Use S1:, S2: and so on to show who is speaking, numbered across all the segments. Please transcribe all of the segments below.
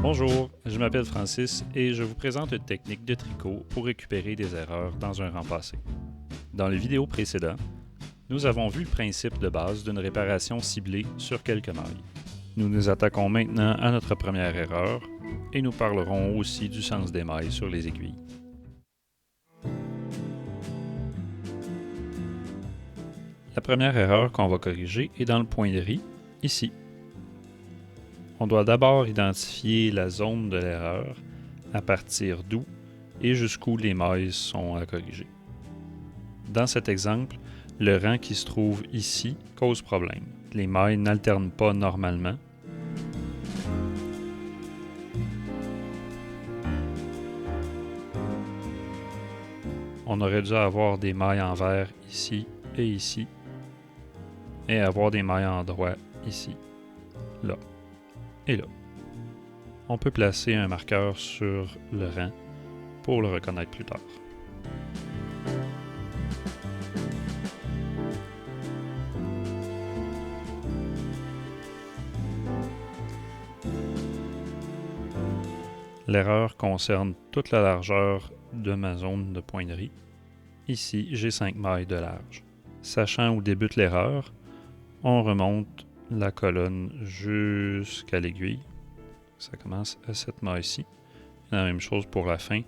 S1: Bonjour, je m'appelle Francis et je vous présente une technique de tricot pour récupérer des erreurs dans un rang passé. Dans le vidéo précédent, nous avons vu le principe de base d'une réparation ciblée sur quelques mailles. Nous nous attaquons maintenant à notre première erreur et nous parlerons aussi du sens des mailles sur les aiguilles. La première erreur qu'on va corriger est dans le point de riz, ici. On doit d'abord identifier la zone de l'erreur, à partir d'où et jusqu'où les mailles sont à corriger. Dans cet exemple, le rang qui se trouve ici cause problème. Les mailles n'alternent pas normalement. On aurait dû avoir des mailles en vert ici, et avoir des mailles en droit ici, là et là. On peut placer un marqueur sur le rang pour le reconnaître plus tard. L'erreur concerne toute la largeur de ma zone de point de riz. Ici, j'ai 5 mailles de large. Sachant où débute l'erreur, on remonte la colonne jusqu'à l'aiguille. Ça commence à cette maille-ci. La même chose pour la fin.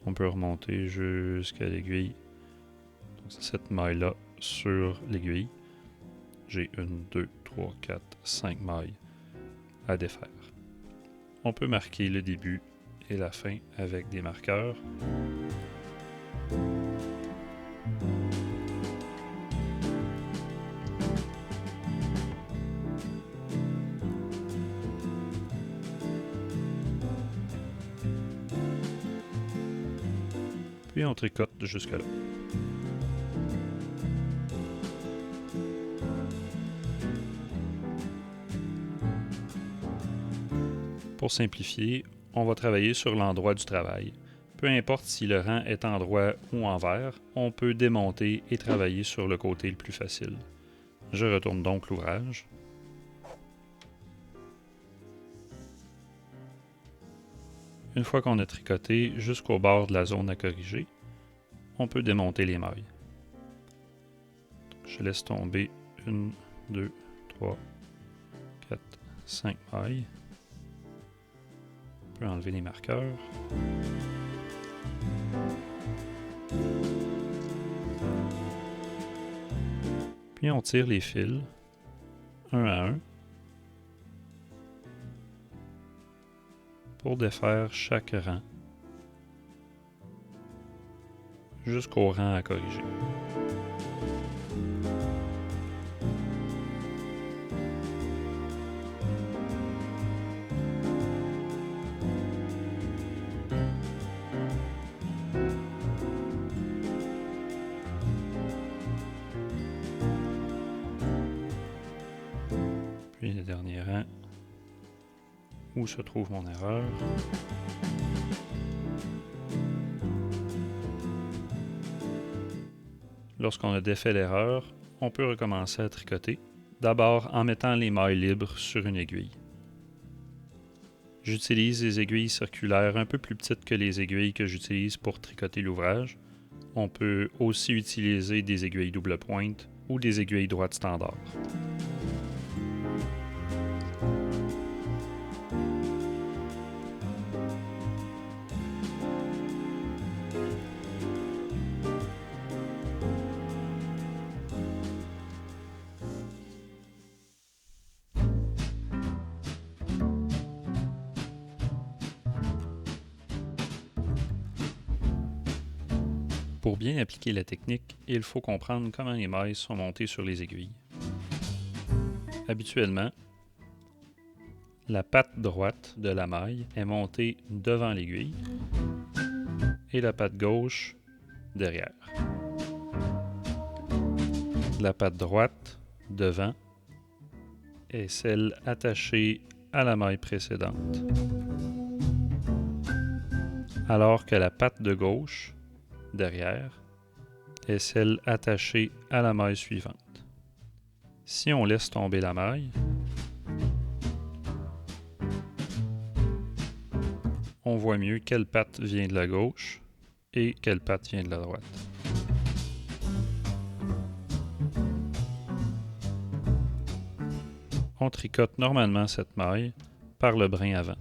S1: On peut remonter jusqu'à l'aiguille. C'est cette maille-là sur l'aiguille. J'ai 1, 2, 3, 4, 5 mailles à défaire. On peut marquer le début et la fin avec des marqueurs. Puis on tricote jusque là. Pour simplifier, on va travailler sur l'endroit du travail. Peu importe si le rang est en droit ou en vert, on peut démonter et travailler sur le côté le plus facile. Je retourne donc l'ouvrage. Une fois qu'on a tricoté jusqu'au bord de la zone à corriger, on peut démonter les mailles. Je laisse tomber 1, 2, 3, 4, 5 mailles. On peut enlever les marqueurs. Puis on tire les fils, un à un, pour défaire chaque rang jusqu'au rang à corriger. Puis le dernier rang, où se trouve mon erreur. Lorsqu'on a défait l'erreur, on peut recommencer à tricoter, d'abord en mettant les mailles libres sur une aiguille. J'utilise des aiguilles circulaires un peu plus petites que les aiguilles que j'utilise pour tricoter l'ouvrage. On peut aussi utiliser des aiguilles double pointe ou des aiguilles droites standard. Pour bien appliquer la technique, il faut comprendre comment les mailles sont montées sur les aiguilles. Habituellement, la patte droite de la maille est montée devant l'aiguille et la patte gauche derrière. La patte droite devant est celle attachée à la maille précédente, alors que la patte de gauche derrière est celle attachée à la maille suivante. Si on laisse tomber la maille, on voit mieux quelle patte vient de la gauche et quelle patte vient de la droite. On tricote normalement cette maille par le brin avant.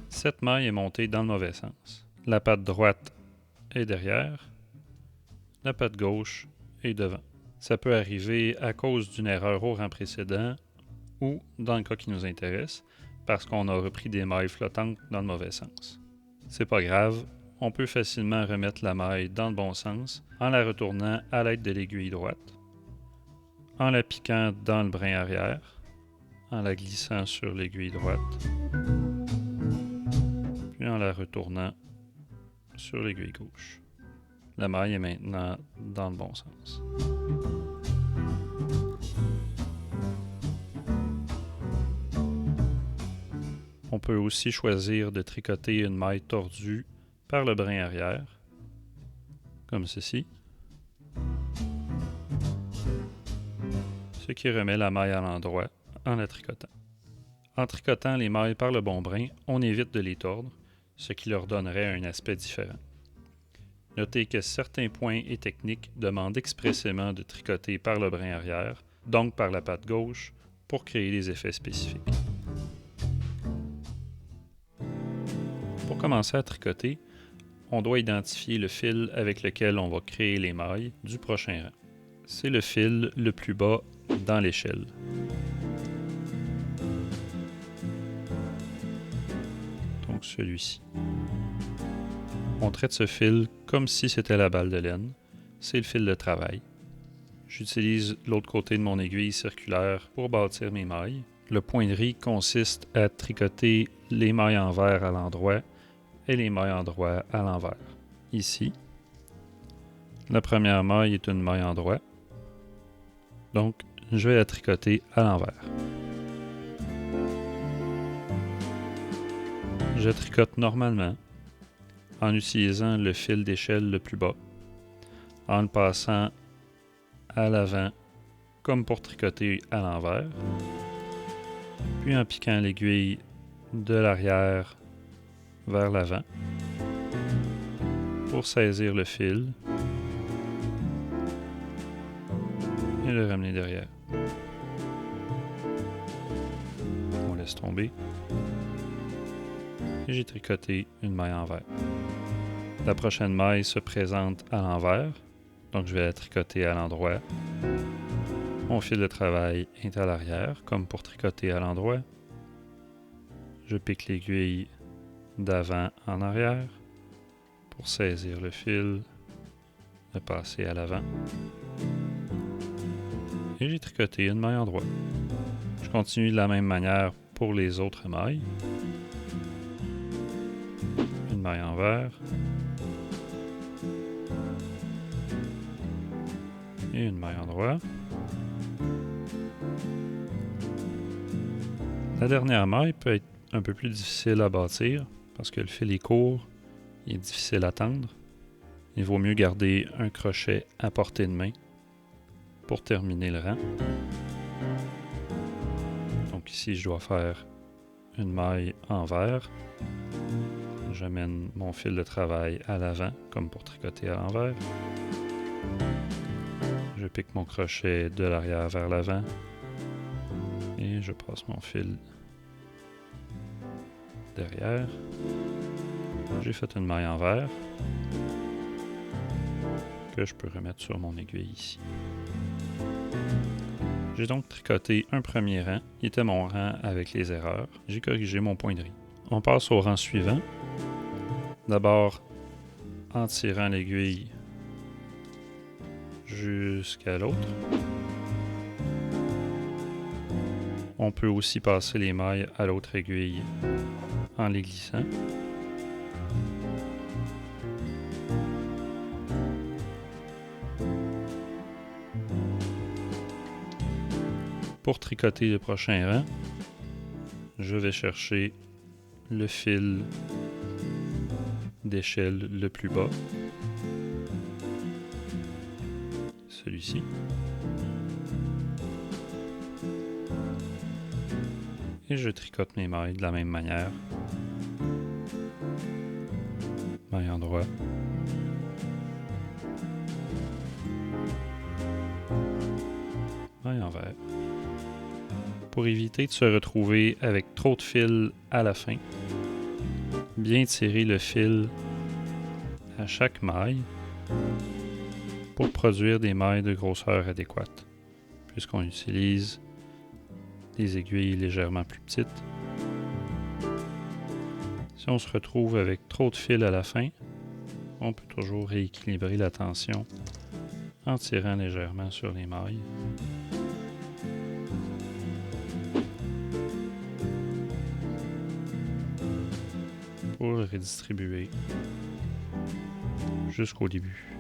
S1: Cette maille est montée dans le mauvais sens. La patte droite est derrière, la patte gauche est devant. Ça peut arriver à cause d'une erreur au rang précédent ou, dans le cas qui nous intéresse, parce qu'on a repris des mailles flottantes dans le mauvais sens. C'est pas grave, on peut facilement remettre la maille dans le bon sens en la retournant à l'aide de l'aiguille droite, en la piquant dans le brin arrière, en la glissant sur l'aiguille droite, puis en la retournant sur l'aiguille gauche. La maille est maintenant dans le bon sens. On peut aussi choisir de tricoter une maille tordue par le brin arrière, comme ceci, ce qui remet la maille à l'endroit en la tricotant. En tricotant les mailles par le bon brin, on évite de les tordre, ce qui leur donnerait un aspect différent. Notez que certains points et techniques demandent expressément de tricoter par le brin arrière, donc par la patte gauche, pour créer des effets spécifiques. Pour commencer à tricoter, on doit identifier le fil avec lequel on va créer les mailles du prochain rang. C'est le fil le plus bas dans l'échelle. Donc celui-ci. On traite ce fil comme si c'était la balle de laine. C'est le fil de travail. J'utilise l'autre côté de mon aiguille circulaire pour bâtir mes mailles. Le point de riz consiste à tricoter les mailles envers à l'endroit et les mailles endroit à l'envers. Ici, la première maille est une maille endroit. Donc, je vais la tricoter à l'envers. Je tricote normalement en utilisant le fil d'échelle le plus bas, en le passant à l'avant comme pour tricoter à l'envers, puis en piquant l'aiguille de l'arrière vers l'avant pour saisir le fil et le ramener derrière. On laisse tomber. Et j'ai tricoté une maille envers. La prochaine maille se présente à l'envers, donc je vais la tricoter à l'endroit. Mon fil de travail est à l'arrière, comme pour tricoter à l'endroit. Je pique l'aiguille d'avant en arrière pour saisir le fil, le passer à l'avant. Et j'ai tricoté une maille endroit. Je continue de la même manière pour les autres mailles. Une maille envers. Et une maille endroit. La dernière maille peut être un peu plus difficile à bâtir parce que le fil est court, il est difficile à tendre. Il vaut mieux garder un crochet à portée de main pour terminer le rang. Donc ici, je dois faire une maille envers. J'amène mon fil de travail à l'avant, comme pour tricoter à l'envers. Je pique mon crochet de l'arrière vers l'avant. Et je passe mon fil derrière. J'ai fait une maille envers que je peux remettre sur mon aiguille ici. J'ai donc tricoté un premier rang, qui était mon rang avec les erreurs. J'ai corrigé mon point de riz. On passe au rang suivant. D'abord, en tirant l'aiguille jusqu'à l'autre. On peut aussi passer les mailles à l'autre aiguille en les glissant. Pour tricoter le prochain rang, je vais chercher le fil d'échelle le plus bas, celui-ci. et je tricote mes mailles de la même manière. Maille endroit. Maille envers. Pour éviter de se retrouver avec trop de fil à la fin, bien tirer le fil à chaque maille pour produire des mailles de grosseur adéquate, puisqu'on utilise des aiguilles légèrement plus petites. Si on se retrouve avec trop de fil à la fin, on peut toujours rééquilibrer la tension en tirant légèrement sur les mailles. Pour redistribuer jusqu'au début.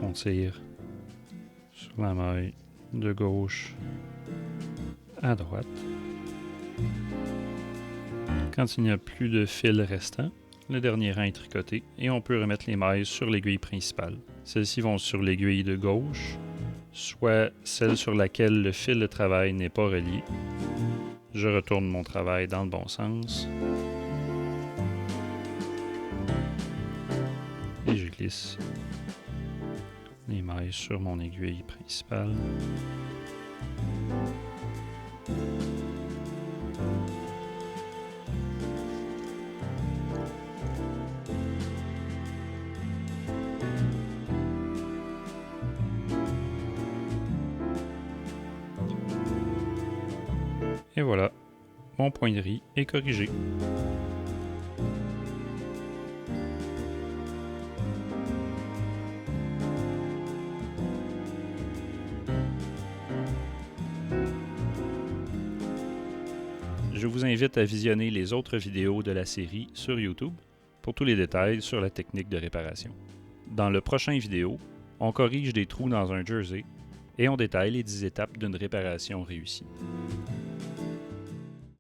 S1: On tire sur la maille de gauche à droite. Quand il n'y a plus de fil restant, le dernier rang est tricoté et on peut remettre les mailles sur l'aiguille principale. Celles-ci vont sur l'aiguille de gauche, soit celle sur laquelle le fil de travail n'est pas relié. Je retourne mon travail dans le bon sens. Et je glisse les mailles sur mon aiguille principale. Et voilà, mon point de riz est corrigé. Je vous invite à visionner les autres vidéos de la série sur YouTube pour tous les détails sur la technique de réparation. Dans le prochain vidéo, on corrige des trous dans un jersey et on détaille les 10 étapes d'une réparation réussie.